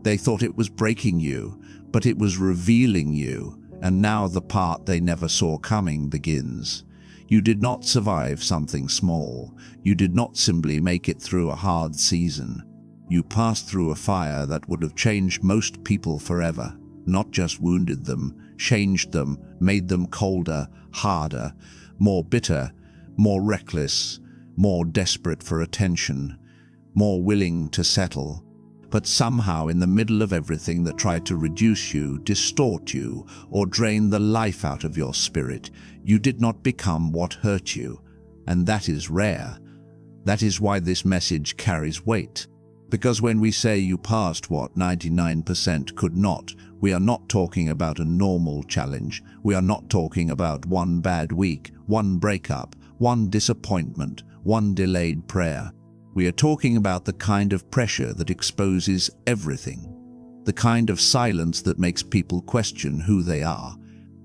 They thought it was breaking you, but it was revealing you, and now the part they never saw coming begins. You did not survive something small. You did not simply make it through a hard season. You passed through a fire that would have changed most people forever, not just wounded them, changed them, made them colder, harder, more bitter, more reckless, more desperate for attention, more willing to settle. But somehow in the middle of everything that tried to reduce you, distort you, or drain the life out of your spirit, you did not become what hurt you. And that is rare. That is why this message carries weight. Because when we say you passed what 99% could not, we are not talking about a normal challenge. We are not talking about one bad week, one breakup, one disappointment, one delayed prayer. We are talking about the kind of pressure that exposes everything, the kind of silence that makes people question who they are,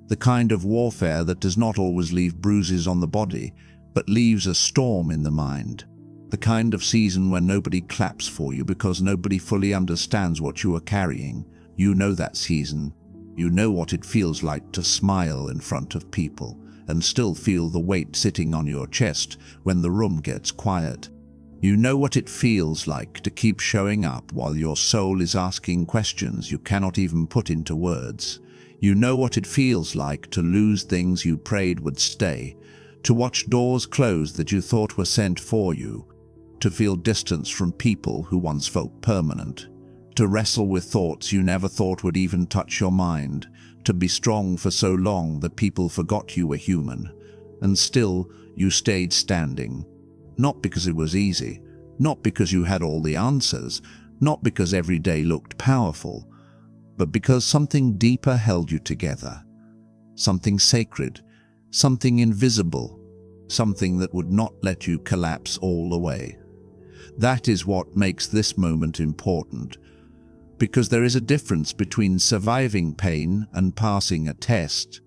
the kind of warfare that does not always leave bruises on the body, but leaves a storm in the mind, the kind of season when nobody claps for you because nobody fully understands what you are carrying. You know that season. You know what it feels like to smile in front of people and still feel the weight sitting on your chest when the room gets quiet. You know what it feels like to keep showing up while your soul is asking questions you cannot even put into words. You know what it feels like to lose things you prayed would stay, to watch doors close that you thought were sent for you, to feel distance from people who once felt permanent, to wrestle with thoughts you never thought would even touch your mind, to be strong for so long that people forgot you were human, and still you stayed standing. Not because it was easy, not because you had all the answers, not because every day looked powerful, but because something deeper held you together. Something sacred, something invisible, something that would not let you collapse all the way. That is what makes this moment important, because there is a difference between surviving pain and passing a test.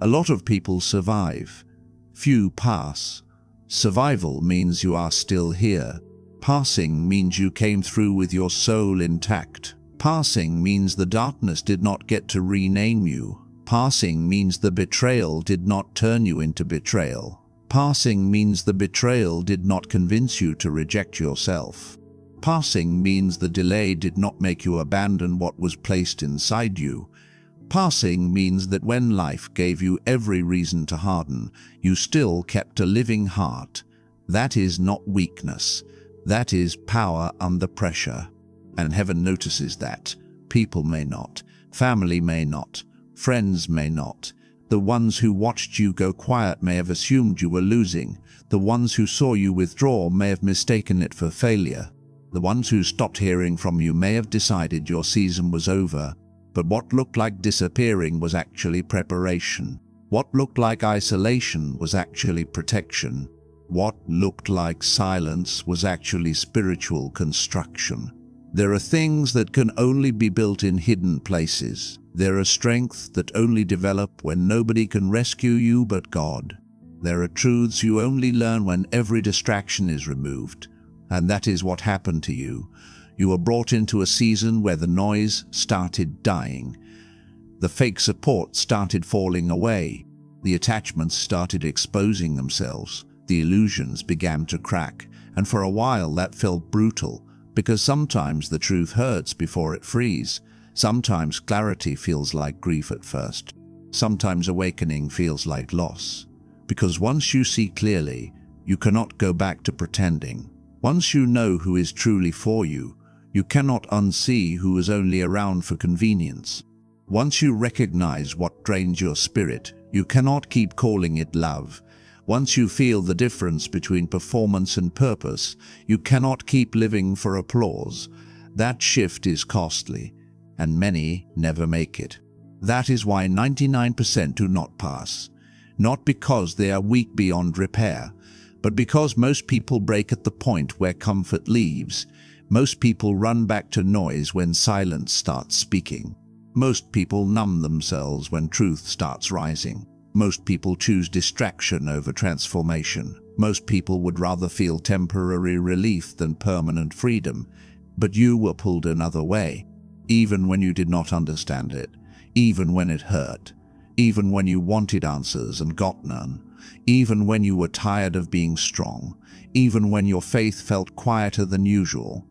A lot of people survive, few pass. Survival means you are still here. Passing means you came through with your soul intact. Passing means the darkness did not get to rename you. Passing means the betrayal did not turn you into betrayal. Passing means the betrayal did not convince you to reject yourself. Passing means the delay did not make you abandon what was placed inside you. Passing means that when life gave you every reason to harden, you still kept a living heart. That is not weakness. That is power under pressure. And heaven notices that. People may not. Family may not. Friends may not. The ones who watched you go quiet may have assumed you were losing. The ones who saw you withdraw may have mistaken it for failure. The ones who stopped hearing from you may have decided your season was over. But what looked like disappearing was actually preparation. What looked like isolation was actually protection. What looked like silence was actually spiritual construction. There are things that can only be built in hidden places. There are strengths that only develop when nobody can rescue you but God. There are truths you only learn when every distraction is removed. And that is what happened to you. You were brought into a season where the noise started dying. The fake support started falling away. The attachments started exposing themselves. The illusions began to crack. And for a while that felt brutal, because sometimes the truth hurts before it frees. Sometimes clarity feels like grief at first. Sometimes awakening feels like loss. Because once you see clearly, you cannot go back to pretending. Once you know who is truly for you, you cannot unsee who is only around for convenience. Once you recognize what drains your spirit, you cannot keep calling it love. Once you feel the difference between performance and purpose, you cannot keep living for applause. That shift is costly, and many never make it. That is why 99% do not pass. Not because they are weak beyond repair, but because most people break at the point where comfort leaves. Most people run back to noise when silence starts speaking. Most people numb themselves when truth starts rising. Most people choose distraction over transformation. Most people would rather feel temporary relief than permanent freedom. But you were pulled another way. even when you did not understand it, even when it hurt, even when you wanted answers and got none, even when you were tired of being strong, even when your faith felt quieter than usual,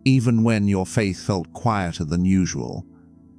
even when your faith felt quieter than usual,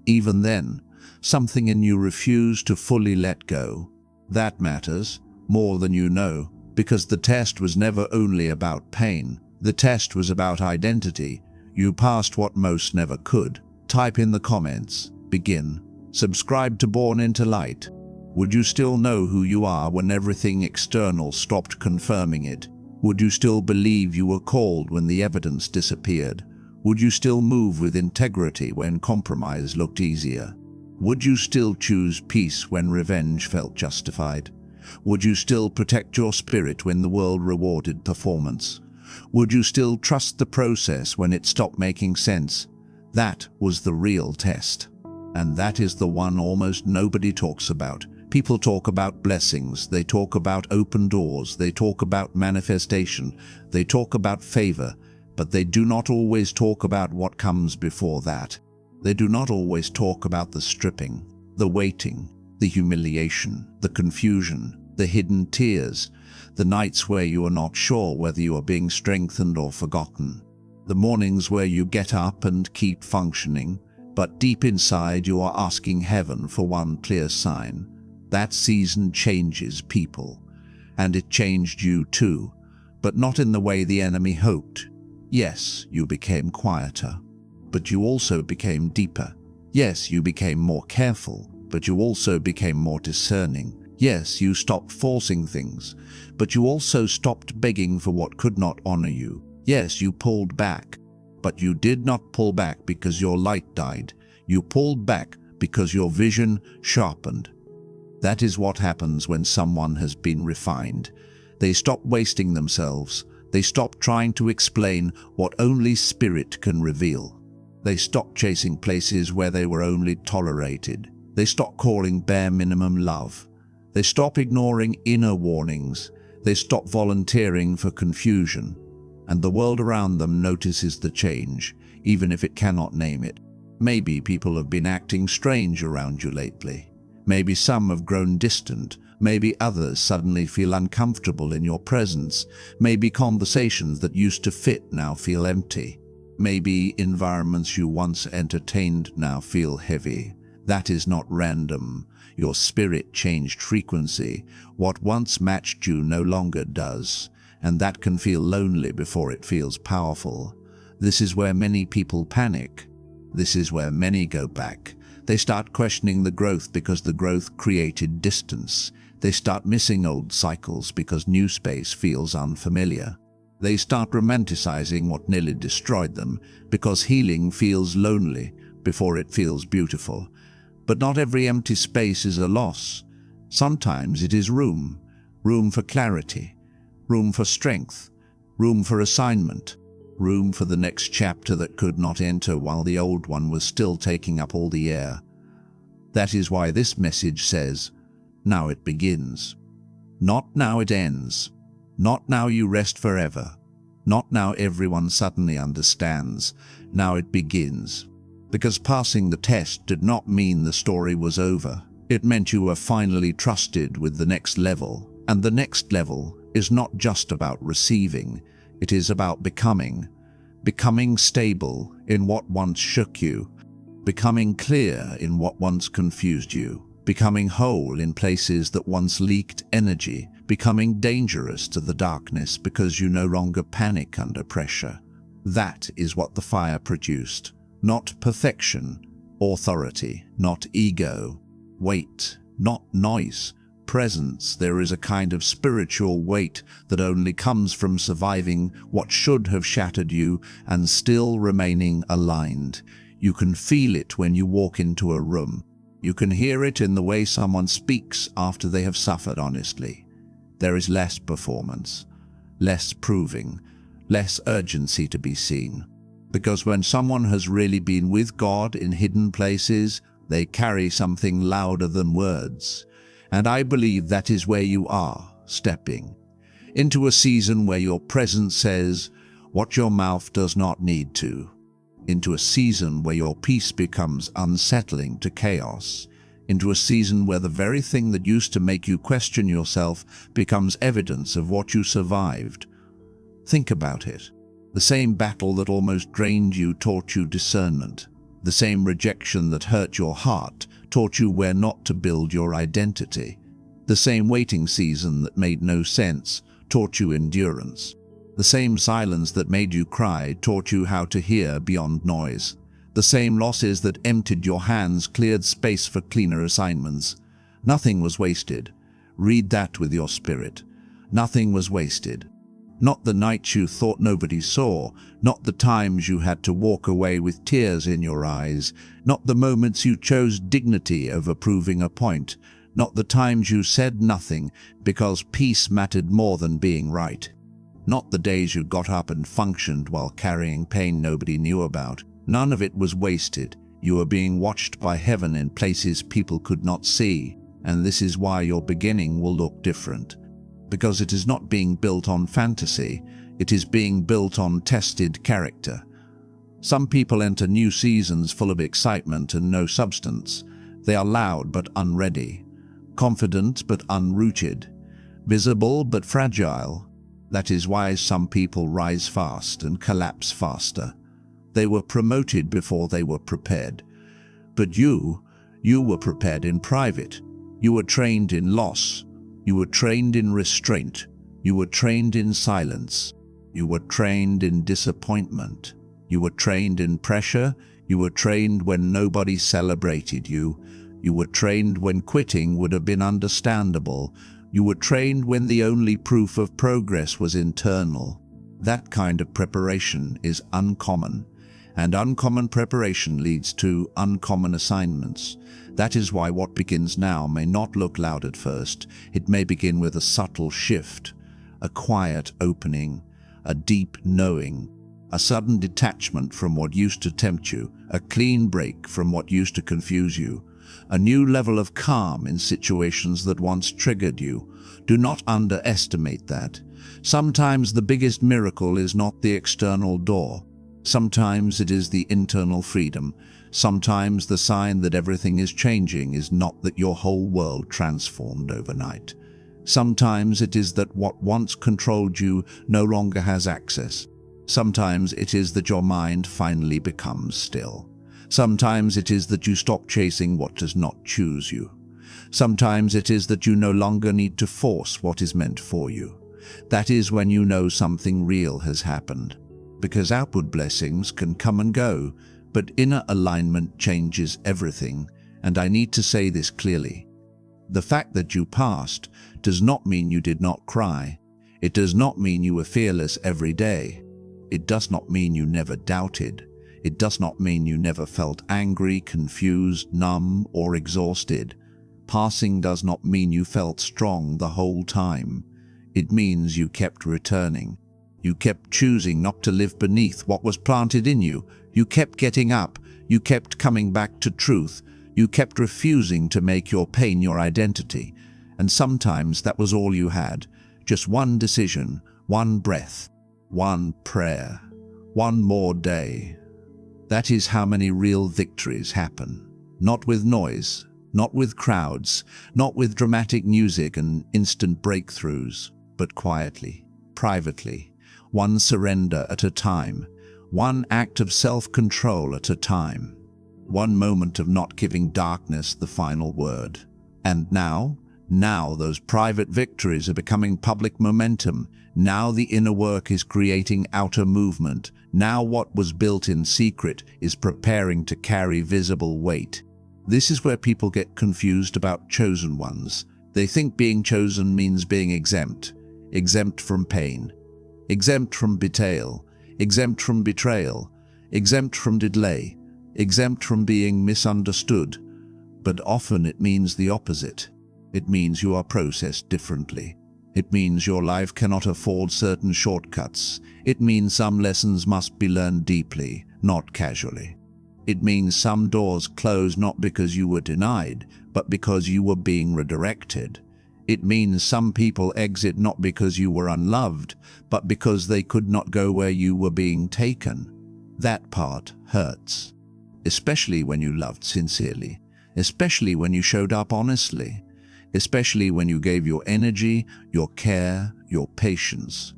even then, something in you refused to fully let go. That matters more than you know, because the test was never only about pain. The test was about identity. You passed what most never could. Type in the comments. Begin. Subscribe to Born into Light. Would you still know who you are when everything external stopped confirming it? Would you still believe you were called when the evidence disappeared? Would you still move with integrity when compromise looked easier? Would you still choose peace when revenge felt justified? Would you still protect your spirit when the world rewarded performance? Would you still trust the process when it stopped making sense? That was the real test. And that is the one almost nobody talks about. People talk about blessings, they talk about open doors, they talk about manifestation, they talk about favor, but they do not always talk about what comes before that. They do not always talk about the stripping, the waiting, the humiliation, the confusion, the hidden tears, the nights where you are not sure whether you are being strengthened or forgotten, the mornings where you get up and keep functioning, but deep inside you are asking heaven for one clear sign. That season changes people, and it changed you too, but not in the way the enemy hoped. Yes, you became quieter, but you also became deeper. Yes, you became more careful, but you also became more discerning. Yes, you stopped forcing things, but you also stopped begging for what could not honor you. Yes, you pulled back, but you did not pull back because your light died. You pulled back because your vision sharpened. That is what happens when someone has been refined. They stop wasting themselves. They stop trying to explain what only spirit can reveal. They stop chasing places where they were only tolerated. They stop calling bare minimum love. They stop ignoring inner warnings. They stop volunteering for confusion. And the world around them notices the change, even if it cannot name it. Maybe people have been acting strange around you lately. Maybe some have grown distant. Maybe others suddenly feel uncomfortable in your presence. Maybe conversations that used to fit now feel empty. Maybe environments you once entertained now feel heavy. That is not random. Your spirit changed frequency. What once matched you no longer does. And that can feel lonely before it feels powerful. This is where many people panic. This is where many go back. They start questioning the growth because the growth created distance. They start missing old cycles because new space feels unfamiliar. They start romanticizing what nearly destroyed them because healing feels lonely before it feels beautiful. But not every empty space is a loss. Sometimes it is room for clarity, room for strength, room for assignment, room for the next chapter that could not enter while the old one was still taking up all the air. That is why this message says, now it begins. Not now it ends. Not now you rest forever. Not now everyone suddenly understands. Now it begins. Because passing the test did not mean the story was over. It meant you were finally trusted with the next level. And the next level is not just about receiving. It is about becoming. Becoming stable in what once shook you. Becoming clear in what once confused you. Becoming whole in places that once leaked energy. Becoming dangerous to the darkness because you no longer panic under pressure. That is what the fire produced. Not perfection, authority, not ego, weight, not noise, presence. There is a kind of spiritual weight that only comes from surviving what should have shattered you and still remaining aligned. You can feel it when you walk into a room. You can hear it in the way someone speaks after they have suffered honestly. There is less performance, less proving, less urgency to be seen. Because when someone has really been with God in hidden places, they carry something louder than words. And I believe that is where you are, stepping into a season where your presence says what your mouth does not need to. into a season where your peace becomes unsettling to chaos, into a season where the very thing that used to make you question yourself becomes evidence of what you survived. Think about it. The same battle that almost drained you taught you discernment. The same rejection that hurt your heart taught you where not to build your identity. The same waiting season that made no sense taught you endurance. The same silence that made you cry taught you how to hear beyond noise. The same losses that emptied your hands cleared space for cleaner assignments. Nothing was wasted. Read that with your spirit. Nothing was wasted. Not the nights you thought nobody saw, not the times you had to walk away with tears in your eyes, not the moments you chose dignity over proving a point, not the times you said nothing because peace mattered more than being right. Not the days you got up and functioned while carrying pain nobody knew about. None of it was wasted. You were being watched by heaven in places people could not see, and this is why your beginning will look different. Because it is not being built on fantasy, it is being built on tested character. Some people enter new seasons full of excitement and no substance. They are loud but unready, confident but unrooted, visible but fragile. That is why some people rise fast and collapse faster. They were promoted before they were prepared. But you were prepared in private. You were trained in loss. You were trained in restraint. You were trained in silence. You were trained in disappointment. You were trained in pressure. You were trained when nobody celebrated you. You were trained when quitting would have been understandable. You were trained when the only proof of progress was internal. That kind of preparation is uncommon, and uncommon preparation leads to uncommon assignments. That is why what begins now may not look loud at first. It may begin with a subtle shift, a quiet opening, a deep knowing, a sudden detachment from what used to tempt you, a clean break from what used to confuse you, a new level of calm in situations that once triggered you. Do not underestimate that. Sometimes the biggest miracle is not the external door. Sometimes it is the internal freedom. Sometimes the sign that everything is changing is not that your whole world transformed overnight. Sometimes it is that what once controlled you no longer has access. Sometimes it is that your mind finally becomes still. Sometimes it is that you stop chasing what does not choose you. Sometimes it is that you no longer need to force what is meant for you. That is when you know something real has happened. Because outward blessings can come and go, but inner alignment changes everything, and I need to say this clearly. The fact that you passed does not mean you did not cry. It does not mean you were fearless every day. It does not mean you never doubted. It does not mean you never felt angry, confused, numb, or exhausted. Passing does not mean you felt strong the whole time. It means you kept returning. You kept choosing not to live beneath what was planted in you. You kept getting up. You kept coming back to truth. You kept refusing to make your pain your identity. And sometimes that was all you had. Just one decision, one breath, one prayer, one more day. That is how many real victories happen. Not with noise, not with crowds, not with dramatic music and instant breakthroughs, but quietly, privately, one surrender at a time, one act of self-control at a time, one moment of not giving darkness the final word. And now those private victories are becoming public momentum. Now the inner work is creating outer movement. Now what was built in secret is preparing to carry visible weight. This is where people get confused about chosen ones. They think being chosen means being exempt from pain, exempt from betrayal, exempt from betrayal, exempt from delay, exempt from being misunderstood. But often it means the opposite. It means you are processed differently. It means your life cannot afford certain shortcuts. It means some lessons must be learned deeply, not casually. It means some doors close not because you were denied, but because you were being redirected. It means some people exit not because you were unloved, but because they could not go where you were being taken. That part hurts. Especially when you loved sincerely. Especially when you showed up honestly. Especially when you gave your energy, your care, your patience.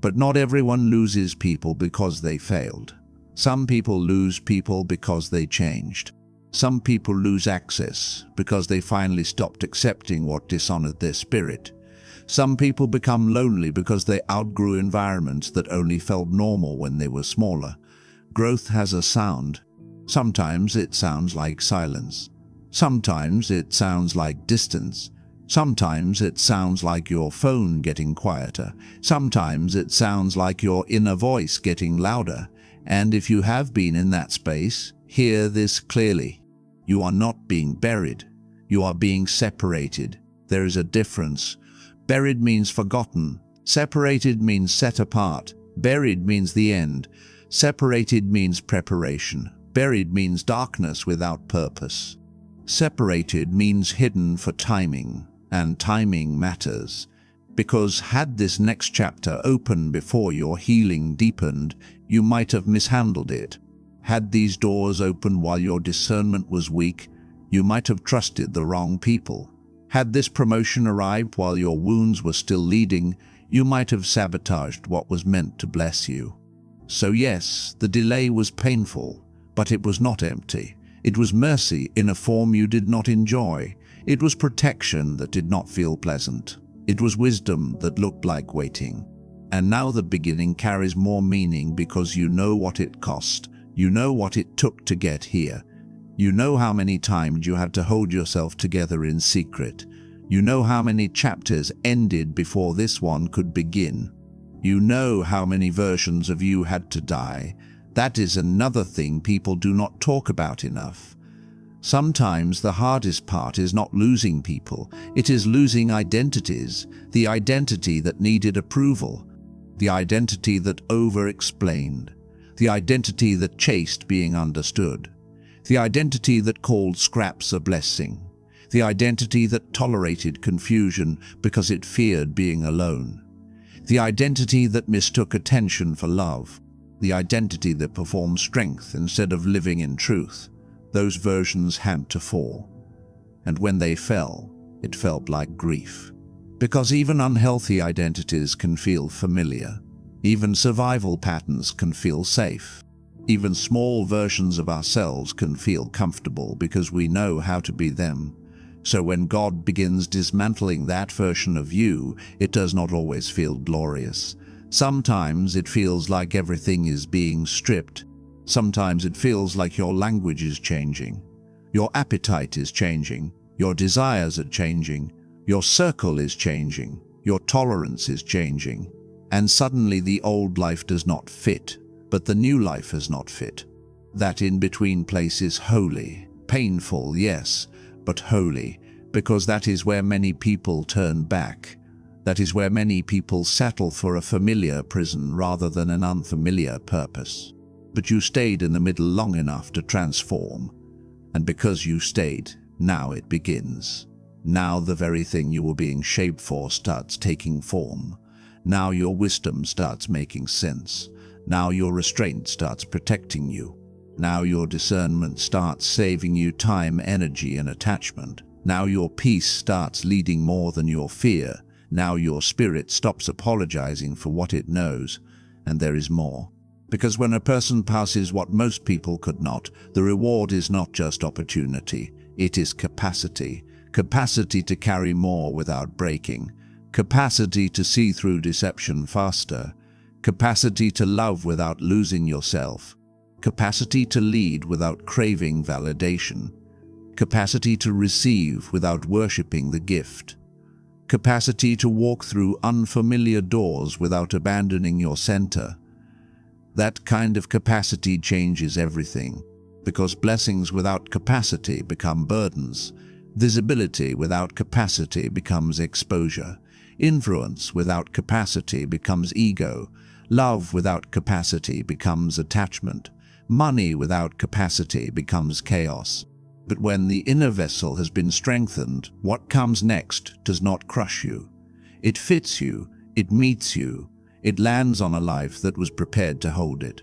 But not everyone loses people because they failed. Some people lose people because they changed. Some people lose access because they finally stopped accepting what dishonored their spirit. Some people become lonely because they outgrew environments that only felt normal when they were smaller. Growth has a sound. Sometimes it sounds like silence. Sometimes it sounds like distance. Sometimes it sounds like your phone getting quieter. Sometimes it sounds like your inner voice getting louder. And if you have been in that space, hear this clearly. You are not being buried. You are being separated. There is a difference. Buried means forgotten. Separated means set apart. Buried means the end. Separated means preparation. Buried means darkness without purpose. Separated means hidden for timing, and timing matters. Because had this next chapter opened before your healing deepened, you might have mishandled it. Had these doors opened while your discernment was weak, you might have trusted the wrong people. Had this promotion arrived while your wounds were still leading, you might have sabotaged what was meant to bless you. So yes, the delay was painful, but it was not empty. It was mercy in a form you did not enjoy. It was protection that did not feel pleasant. It was wisdom that looked like waiting. And now the beginning carries more meaning because you know what it cost. You know what it took to get here. You know how many times you had to hold yourself together in secret. You know how many chapters ended before this one could begin. You know how many versions of you had to die. That is another thing people do not talk about enough. Sometimes the hardest part is not losing people. It is losing identities. The identity that needed approval. The identity that over-explained. The identity that chased being understood. The identity that called scraps a blessing. The identity that tolerated confusion because it feared being alone. The identity that mistook attention for love. The identity that performed strength instead of living in truth. Those versions had to fall. And when they fell, it felt like grief. Because even unhealthy identities can feel familiar. Even survival patterns can feel safe. Even small versions of ourselves can feel comfortable because we know how to be them. So when God begins dismantling that version of you, it does not always feel glorious. Sometimes it feels like everything is being stripped. Sometimes it feels like your language is changing. Your appetite is changing. Your desires are changing. Your circle is changing. Your tolerance is changing. And suddenly the old life does not fit, but the new life has not fit. That in-between place is holy. Painful, yes, but holy, because that is where many people turn back. That is where many people settle for a familiar prison rather than an unfamiliar purpose. But you stayed in the middle long enough to transform. And because you stayed, now it begins. Now the very thing you were being shaped for starts taking form. Now your wisdom starts making sense. Now your restraint starts protecting you. Now your discernment starts saving you time, energy, and attachment. Now your peace starts leading more than your fear. Now your spirit stops apologizing for what it knows, and there is more. Because when a person passes what most people could not, the reward is not just opportunity, it is capacity. Capacity to carry more without breaking. Capacity to see through deception faster. Capacity to love without losing yourself. Capacity to lead without craving validation. Capacity to receive without worshipping the gift. Capacity to walk through unfamiliar doors without abandoning your center. That kind of capacity changes everything, because blessings without capacity become burdens. Visibility without capacity becomes exposure. Influence without capacity becomes ego. Love without capacity becomes attachment. Money without capacity becomes chaos. But when the inner vessel has been strengthened, what comes next does not crush you. It fits you, it meets you, it lands on a life that was prepared to hold it.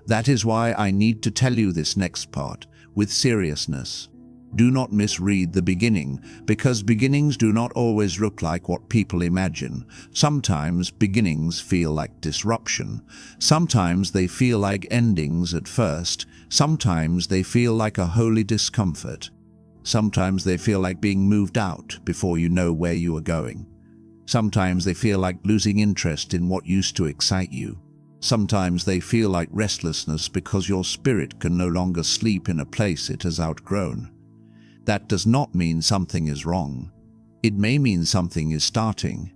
That is why I need to tell you this next part with seriousness. Do not misread the beginning, because beginnings do not always look like what people imagine. Sometimes beginnings feel like disruption. Sometimes they feel like endings at first. Sometimes they feel like a holy discomfort. Sometimes they feel like being moved out before you know where you are going. Sometimes they feel like losing interest in what used to excite you. Sometimes they feel like restlessness because your spirit can no longer sleep in a place it has outgrown. That does not mean something is wrong. It may mean something is starting.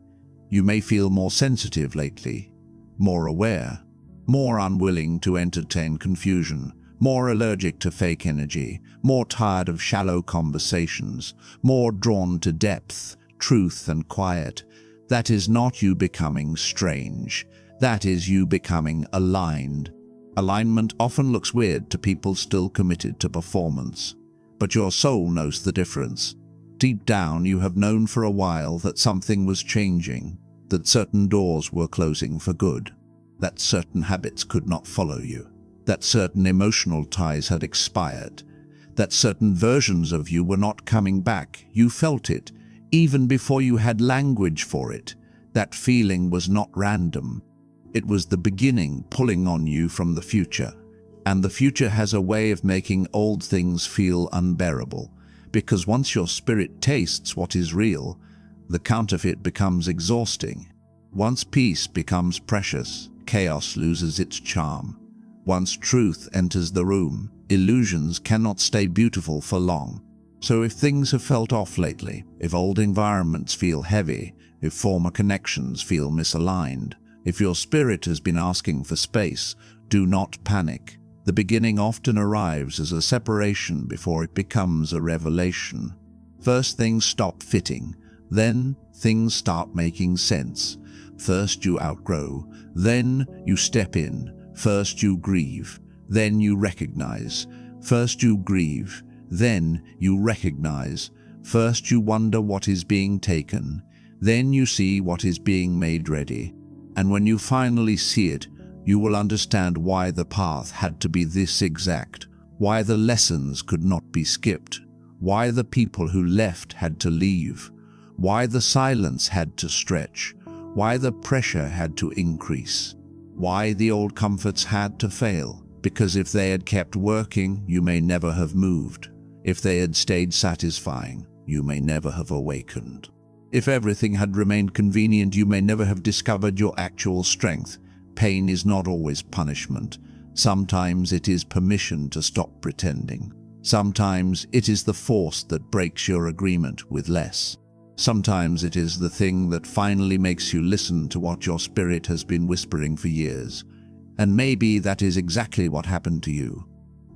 You may feel more sensitive lately, more aware, more unwilling to entertain confusion, more allergic to fake energy, more tired of shallow conversations, more drawn to depth, truth, and quiet. That is not you becoming strange. That is you becoming aligned. Alignment often looks weird to people still committed to performance. But your soul knows the difference. Deep down, you have known for a while that something was changing, that certain doors were closing for good, that certain habits could not follow you, that certain emotional ties had expired, that certain versions of you were not coming back. You felt it, even before you had language for it. That feeling was not random. It was the beginning pulling on you from the future. And the future has a way of making old things feel unbearable, because once your spirit tastes what is real, the counterfeit becomes exhausting. Once peace becomes precious, chaos loses its charm. Once truth enters the room, illusions cannot stay beautiful for long. So if things have felt off lately, if old environments feel heavy, if former connections feel misaligned, if your spirit has been asking for space, do not panic. The beginning often arrives as a separation before it becomes a revelation. First things stop fitting, then things start making sense. First you outgrow, then you step in. First you grieve, then you recognize. First you grieve, then you recognize. First you wonder what is being taken, then you see what is being made ready. And when you finally see it, you will understand why the path had to be this exact, why the lessons could not be skipped, why the people who left had to leave, why the silence had to stretch, why the pressure had to increase, why the old comforts had to fail. Because if they had kept working, you may never have moved. If they had stayed satisfying, you may never have awakened. If everything had remained convenient, you may never have discovered your actual strength. Pain is not always punishment. Sometimes it is permission to stop pretending. Sometimes it is the force that breaks your agreement with less. Sometimes it is the thing that finally makes you listen to what your spirit has been whispering for years. And maybe that is exactly what happened to you.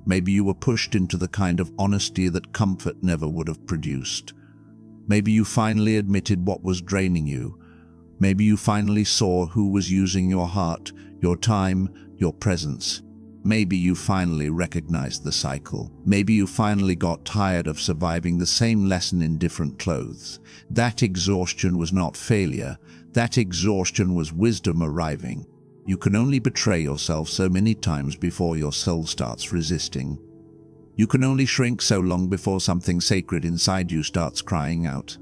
Maybe you were pushed into the kind of honesty that comfort never would have produced. Maybe you finally admitted what was draining you. Maybe you finally saw who was using your heart, your time, your presence. Maybe you finally recognized the cycle. Maybe you finally got tired of surviving the same lesson in different clothes. That exhaustion was not failure. That exhaustion was wisdom arriving. You can only betray yourself so many times before your soul starts resisting. You can only shrink so long before something sacred inside you starts crying out.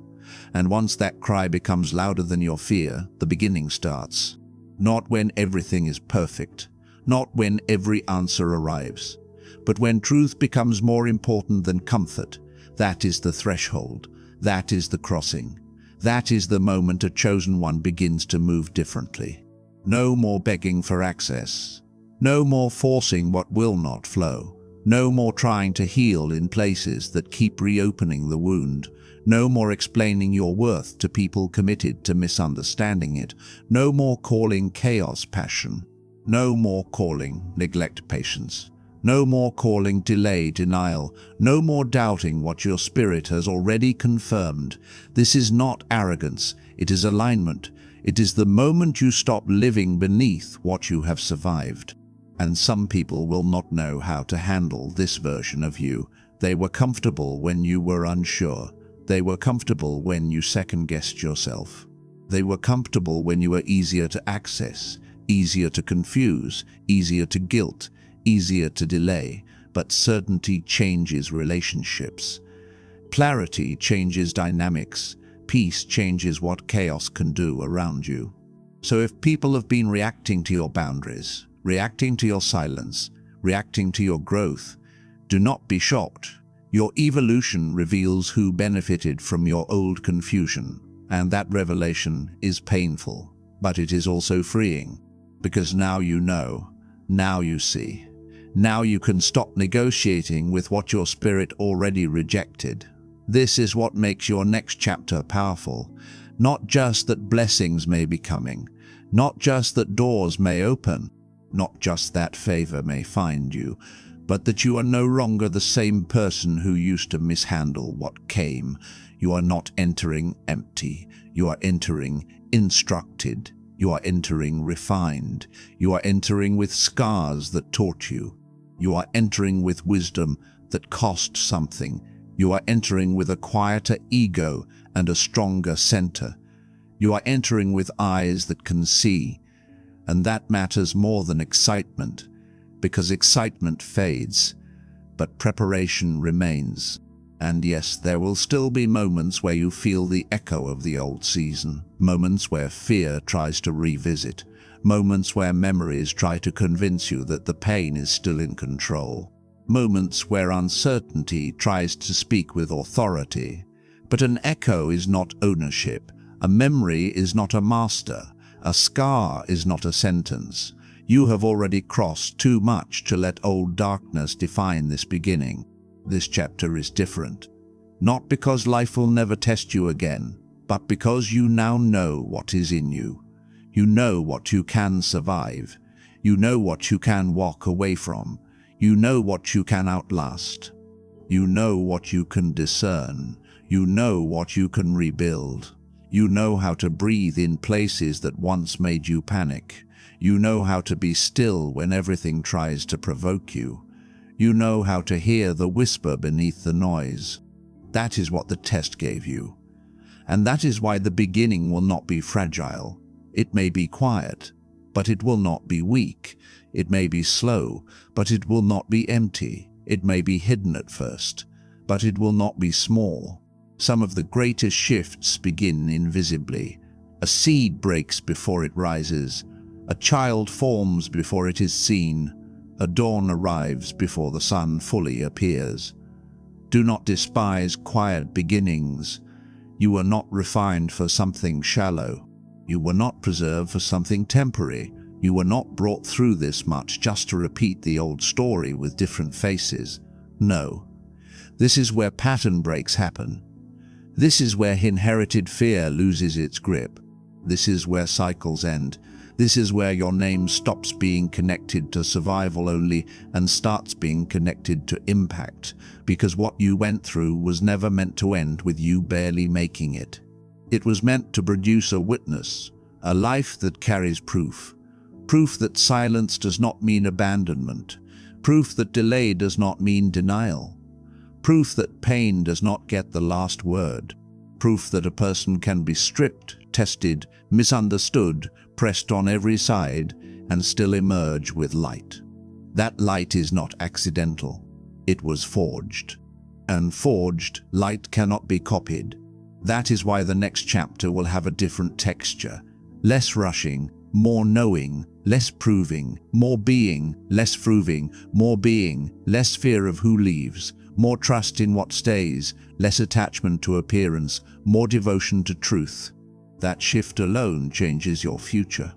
And once that cry becomes louder than your fear, the beginning starts. Not when everything is perfect, not when every answer arrives, but when truth becomes more important than comfort. That is the threshold. That is the crossing. That is the moment a chosen one begins to move differently. No more begging for access. No more forcing what will not flow. No more trying to heal in places that keep reopening the wound. No more explaining your worth to people committed to misunderstanding it. No more calling chaos passion. No more calling neglect patience. No more calling delay denial. No more doubting what your spirit has already confirmed. This is not arrogance. It is alignment. It is the moment you stop living beneath what you have survived. And some people will not know how to handle this version of you. They were comfortable when you were unsure. They were comfortable when you second-guessed yourself. They were comfortable when you were easier to access, easier to confuse, easier to guilt, easier to delay, but certainty changes relationships. Clarity changes dynamics. Peace changes what chaos can do around you. So if people have been reacting to your boundaries, reacting to your silence, reacting to your growth, do not be shocked. Your evolution reveals who benefited from your old confusion, and that revelation is painful, but it is also freeing, because now you know, now you see. Now you can stop negotiating with what your spirit already rejected. This is what makes your next chapter powerful. Not just that blessings may be coming, not just that doors may open, not just that favor may find you, but that you are no longer the same person who used to mishandle what came. You are not entering empty. You are entering instructed. You are entering refined. You are entering with scars that taught you. You are entering with wisdom that cost something. You are entering with a quieter ego and a stronger center. You are entering with eyes that can see. And that matters more than excitement, because excitement fades, but preparation remains. And yes, there will still be moments where you feel the echo of the old season, moments where fear tries to revisit, moments where memories try to convince you that the pain is still in control, moments where uncertainty tries to speak with authority. But an echo is not ownership, a memory is not a master, a scar is not a sentence. You have already crossed too much to let old darkness define this beginning. This chapter is different, not because life will never test you again, but because you now know what is in you. You know what you can survive. You know what you can walk away from. You know what you can outlast. You know what you can discern. You know what you can rebuild. You know how to breathe in places that once made you panic. You know how to be still when everything tries to provoke you. You know how to hear the whisper beneath the noise. That is what the test gave you. And that is why the beginning will not be fragile. It may be quiet, but it will not be weak. It may be slow, but it will not be empty. It may be hidden at first, but it will not be small. Some of the greatest shifts begin invisibly. A seed breaks before it rises. A child forms before it is seen. A dawn arrives before the sun fully appears. Do not despise quiet beginnings. You were not refined for something shallow. You were not preserved for something temporary. You were not brought through this much just to repeat the old story with different faces. No. This is where pattern breaks happen. This is where inherited fear loses its grip. This is where cycles end. This is where your name stops being connected to survival only and starts being connected to impact, because what you went through was never meant to end with you barely making it. It was meant to produce a witness, a life that carries proof. Proof that silence does not mean abandonment. Proof that delay does not mean denial. Proof that pain does not get the last word. Proof that a person can be stripped, tested, misunderstood, pressed on every side, and still emerge with light. That light is not accidental. It was forged. And forged light cannot be copied. That is why the next chapter will have a different texture. Less rushing, more knowing, less proving, more being, less proving, more being, less fear of who leaves, more trust in what stays, less attachment to appearance, more devotion to truth. That shift alone changes your future.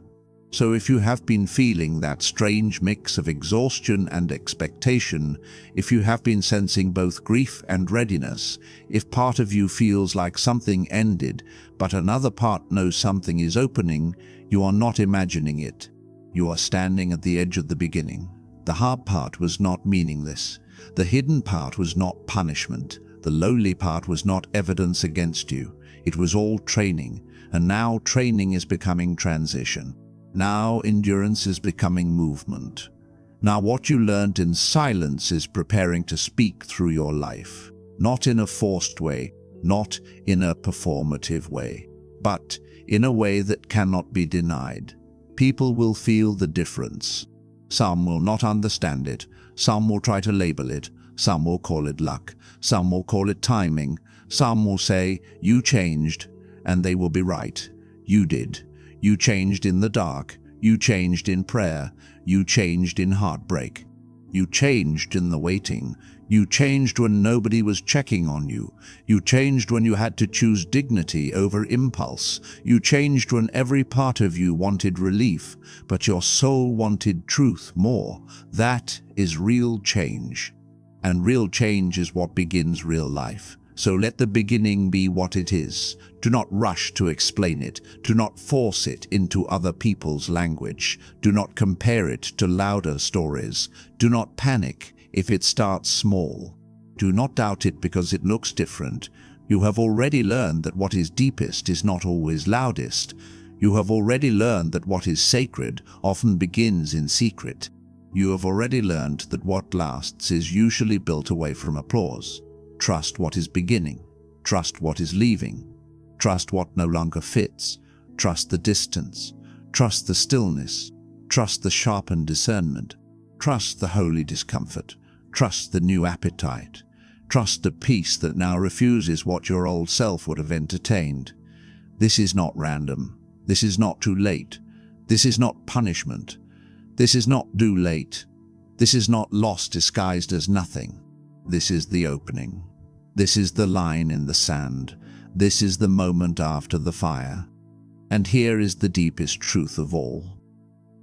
So if you have been feeling that strange mix of exhaustion and expectation, if you have been sensing both grief and readiness, if part of you feels like something ended, but another part knows something is opening, you are not imagining it. You are standing at the edge of the beginning. The hard part was not meaningless. The hidden part was not punishment. The lowly part was not evidence against you. It was all training, and now training is becoming transition. Now endurance is becoming movement. Now what you learned in silence is preparing to speak through your life. Not in a forced way, not in a performative way, but in a way that cannot be denied. People will feel the difference. Some will not understand it. Some will try to label it. Some will call it luck. Some will call it timing. Some will say, "You changed," and they will be right. You did. You changed in the dark. You changed in prayer. You changed in heartbreak. You changed in the waiting. You changed when nobody was checking on you. You changed when you had to choose dignity over impulse. You changed when every part of you wanted relief, but your soul wanted truth more. That is real change. And real change is what begins real life. So let the beginning be what it is. Do not rush to explain it. Do not force it into other people's language. Do not compare it to louder stories. Do not panic if it starts small. Do not doubt it because it looks different. You have already learned that what is deepest is not always loudest. You have already learned that what is sacred often begins in secret. You have already learned that what lasts is usually built away from applause. Trust what is beginning. Trust what is leaving. Trust what no longer fits. Trust the distance. Trust the stillness. Trust the sharpened discernment. Trust the holy discomfort. Trust the new appetite. Trust the peace that now refuses what your old self would have entertained. This is not random. This is not too late. This is not punishment. This is not too late. This is not loss disguised as nothing. This is the opening. This is the line in the sand. This is the moment after the fire. And here is the deepest truth of all.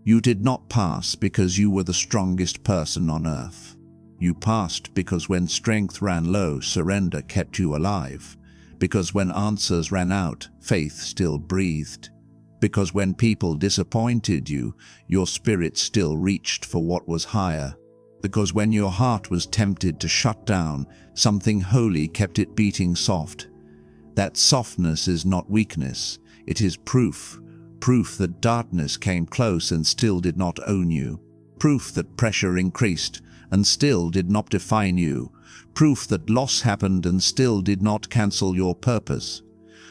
You did not pass because you were the strongest person on earth. You passed because when strength ran low, surrender kept you alive. Because when answers ran out, faith still breathed. Because when people disappointed you, your spirit still reached for what was higher. Because when your heart was tempted to shut down, something holy kept it beating soft. That softness is not weakness, it is proof. Proof that darkness came close and still did not own you. Proof that pressure increased and still did not define you. Proof that loss happened and still did not cancel your purpose.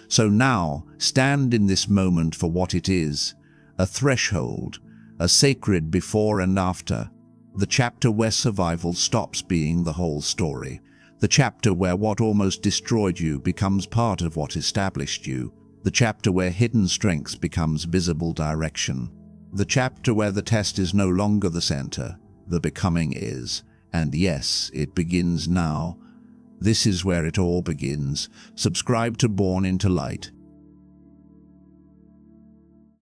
So now, stand in this moment for what it is, a threshold, a sacred before and after. The chapter where survival stops being the whole story. The chapter where what almost destroyed you becomes part of what established you. The chapter where hidden strength becomes visible direction. The chapter where the test is no longer the center, the becoming is. And yes, it begins now. This is where it all begins. Subscribe to Born into Light.